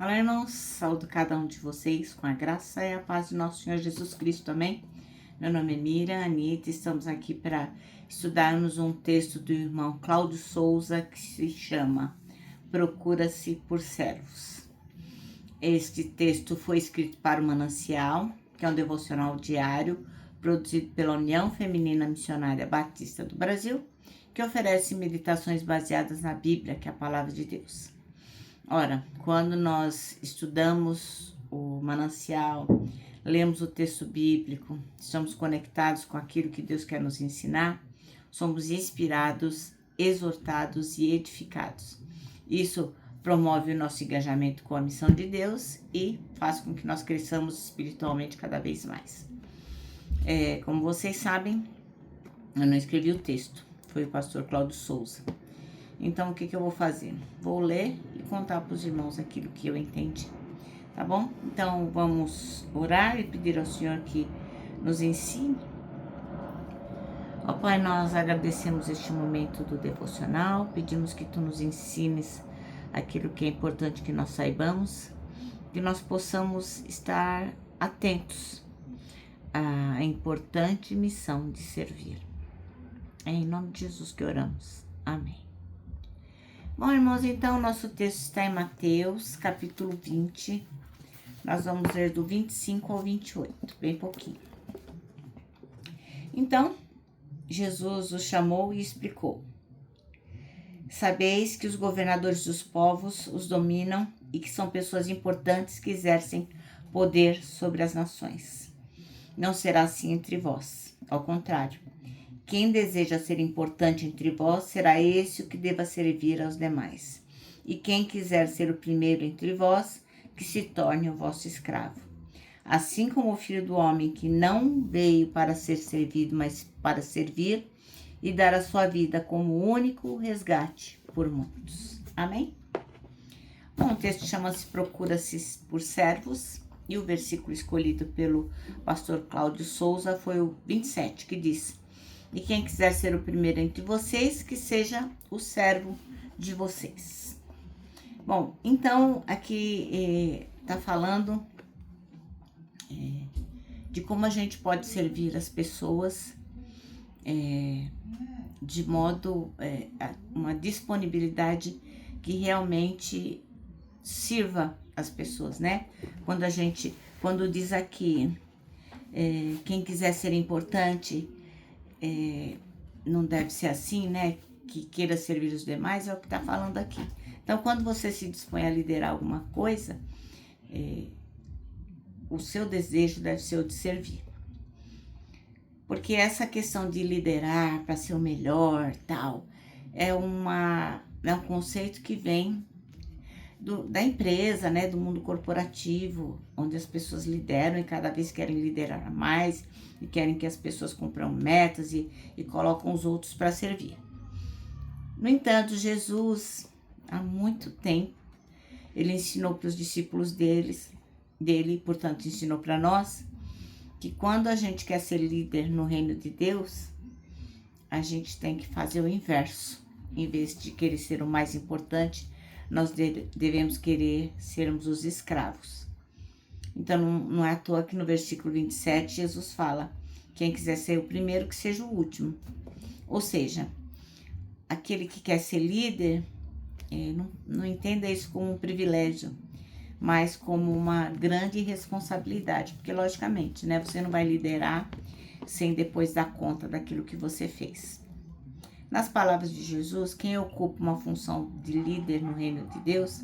Olá, irmãos, saúdo cada um de vocês com a graça e a paz de nosso Senhor Jesus Cristo, amém? Meu nome é Mira Anitta, estamos aqui para estudarmos um texto do irmão Cláudio Souza que se chama Procura-se por Servos. Este texto foi escrito para o Manancial, que é um devocional diário produzido pela União Feminina Missionária Batista do Brasil, que oferece meditações baseadas na Bíblia, que é a palavra de Deus. Ora, quando nós estudamos o manancial, lemos o texto bíblico, estamos conectados com aquilo que Deus quer nos ensinar, somos inspirados, exortados e edificados. Isso promove o nosso engajamento com a missão de Deus e faz com que nós cresçamos espiritualmente cada vez mais. Como vocês sabem, eu não escrevi o texto, foi o pastor Cláudio Souza. Então, o que eu vou fazer? Vou ler e contar para os irmãos aquilo que eu entendi, tá bom? Então, vamos orar e pedir ao Senhor que nos ensine. Ó Pai, nós agradecemos este momento do devocional, pedimos que Tu nos ensines aquilo que é importante que nós saibamos, que nós possamos estar atentos à importante missão de servir. É em nome de Jesus que oramos. Amém. Bom, irmãos, então, nosso texto está em Mateus, capítulo 20. Nós vamos ler do 25 ao 28, bem pouquinho. Então, Jesus os chamou e explicou. Sabeis que os governadores dos povos os dominam e que são pessoas importantes que exercem poder sobre as nações. Não será assim entre vós, ao contrário. Quem deseja ser importante entre vós, será esse o que deva servir aos demais. E quem quiser ser o primeiro entre vós, que se torne o vosso escravo. Assim como o Filho do Homem, que não veio para ser servido, mas para servir e dar a sua vida como único resgate por muitos. Amém? Bom, o texto chama-se Procura-se por Servos, e o versículo escolhido pelo pastor Cláudio Souza foi o 27, que diz: E quem quiser ser o primeiro entre vocês, que seja o servo de vocês. Bom, então aqui está falando de como a gente pode servir as pessoas de modo, uma disponibilidade que realmente sirva as pessoas, né? Quando diz aqui, quem quiser ser importante, não deve ser assim, né? Que queira servir os demais, é o que está falando aqui. Então, quando você se dispõe a liderar alguma coisa, o seu desejo deve ser o de servir. Porque essa questão de liderar para ser o melhor, tal, é um conceito que vem da empresa, né, do mundo corporativo, onde as pessoas lideram e cada vez querem liderar mais e querem que as pessoas cumpram metas e colocam os outros para servir. No entanto, Jesus, há muito tempo, ele ensinou para os discípulos dele, portanto, ensinou para nós, que quando a gente quer ser líder no reino de Deus, a gente tem que fazer o inverso. Em vez de querer ser o mais importante, nós devemos querer sermos os escravos. Então, não é à toa que no versículo 27, Jesus fala, quem quiser ser o primeiro, que seja o último. Ou seja, aquele que quer ser líder, não entenda isso como um privilégio, mas como uma grande responsabilidade. Porque, logicamente, né, você não vai liderar sem depois dar conta daquilo que você fez. Nas palavras de Jesus, quem ocupa uma função de líder no reino de Deus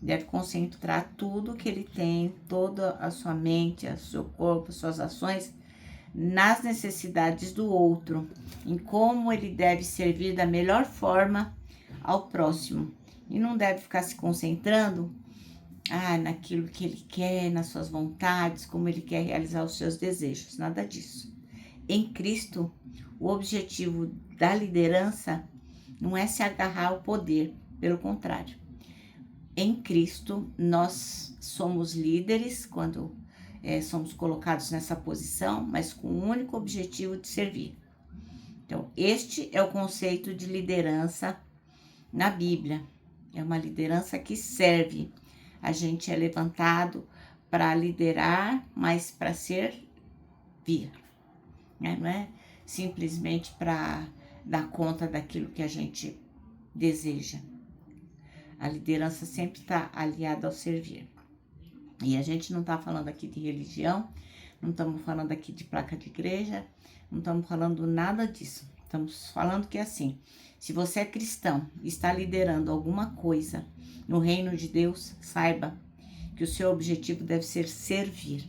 deve concentrar tudo que ele tem, toda a sua mente, o seu corpo, suas ações, nas necessidades do outro, em como ele deve servir da melhor forma ao próximo. E não deve ficar se concentrando naquilo que ele quer, nas suas vontades, como ele quer realizar os seus desejos. Nada disso. Em Cristo, o objetivo da liderança não é se agarrar ao poder, pelo contrário. Em Cristo, nós somos líderes quando somos colocados nessa posição, mas com o único objetivo de servir. Então, este é o conceito de liderança na Bíblia. É uma liderança que serve A gente é levantado para liderar, mas para servir, né? Não é simplesmente para dar conta daquilo que a gente deseja. A liderança sempre está aliada ao servir. E a gente não está falando aqui de religião, não estamos falando aqui de placa de igreja, não estamos falando nada disso. Estamos falando que é assim, se você é cristão e está liderando alguma coisa no reino de Deus, saiba que o seu objetivo deve ser servir.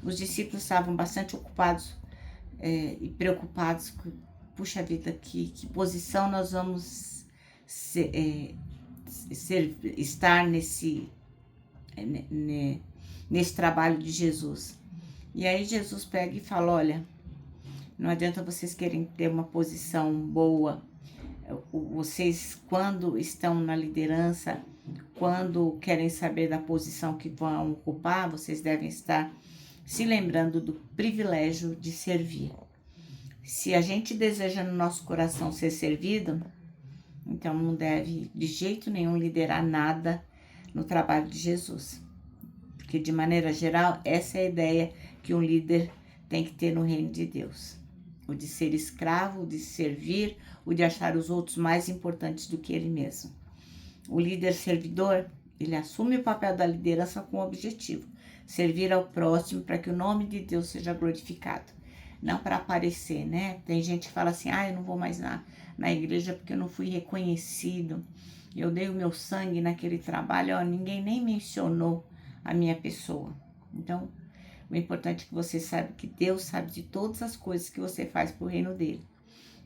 Os discípulos estavam bastante ocupados e preocupados com, puxa vida, que posição nós vamos estar nesse trabalho de Jesus. E aí Jesus pega e fala, olha, não adianta vocês querem ter uma posição boa, vocês quando estão na liderança, quando querem saber da posição que vão ocupar, vocês devem estar se lembrando do privilégio de servir. Se a gente deseja no nosso coração ser servido, então não deve de jeito nenhum liderar nada no trabalho de Jesus. Porque de maneira geral, essa é a ideia que um líder tem que ter no reino de Deus. O de ser escravo, o de servir, o de achar os outros mais importantes do que ele mesmo. O líder servidor, ele assume o papel da liderança com o objetivo, servir ao próximo para que o nome de Deus seja glorificado. Não para aparecer, né? Tem gente que fala assim, eu não vou mais na igreja porque eu não fui reconhecido. Eu dei o meu sangue naquele trabalho, ninguém nem mencionou a minha pessoa. Então, o importante é que você saiba que Deus sabe de todas as coisas que você faz para o reino dele.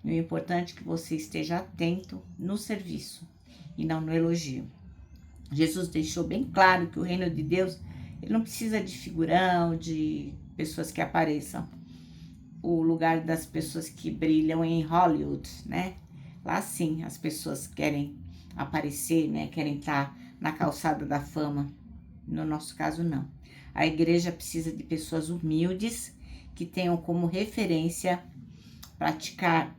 E o importante é que você esteja atento no serviço e não no elogio. Jesus deixou bem claro que o reino de Deus, ele não precisa de figurão, de pessoas que apareçam. O lugar das pessoas que brilham em Hollywood, né? Lá sim, as pessoas querem aparecer, né? Querem estar na calçada da fama. No nosso caso, não. A igreja precisa de pessoas humildes que tenham como referência praticar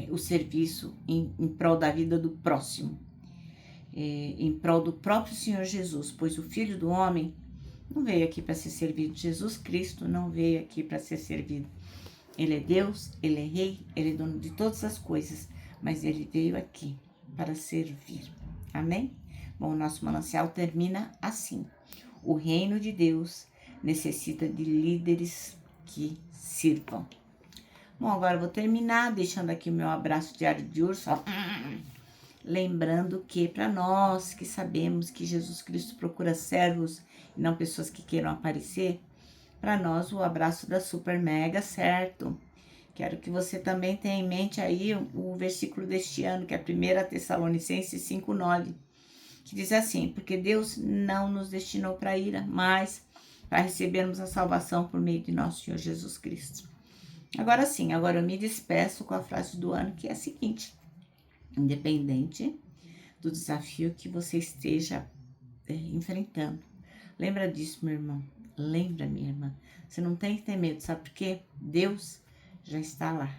o serviço em prol da vida do próximo, em prol do próprio Senhor Jesus, pois o Filho do Homem não veio aqui para ser servido. Jesus Cristo não veio aqui para ser servido. Ele é Deus, ele é Rei, ele é dono de todas as coisas, mas ele veio aqui para servir. Amém? Bom, o nosso manancial termina assim. O reino de Deus necessita de líderes que sirvam. Bom, agora eu vou terminar deixando aqui o meu abraço diário de urso. Lembrando que para nós que sabemos que Jesus Cristo procura servos e não pessoas que queiram aparecer, para nós o abraço da super mega, certo? Quero que você também tenha em mente aí o versículo deste ano, que é 1 Tessalonicenses 5:9. Que diz assim, porque Deus não nos destinou para a ira, mas para recebermos a salvação por meio de nosso Senhor Jesus Cristo. Agora sim, agora eu me despeço com a frase do ano, que é a seguinte: independente do desafio que você esteja enfrentando, lembra disso, meu irmão, lembra, minha irmã, você não tem que ter medo, sabe por quê? Deus já está lá.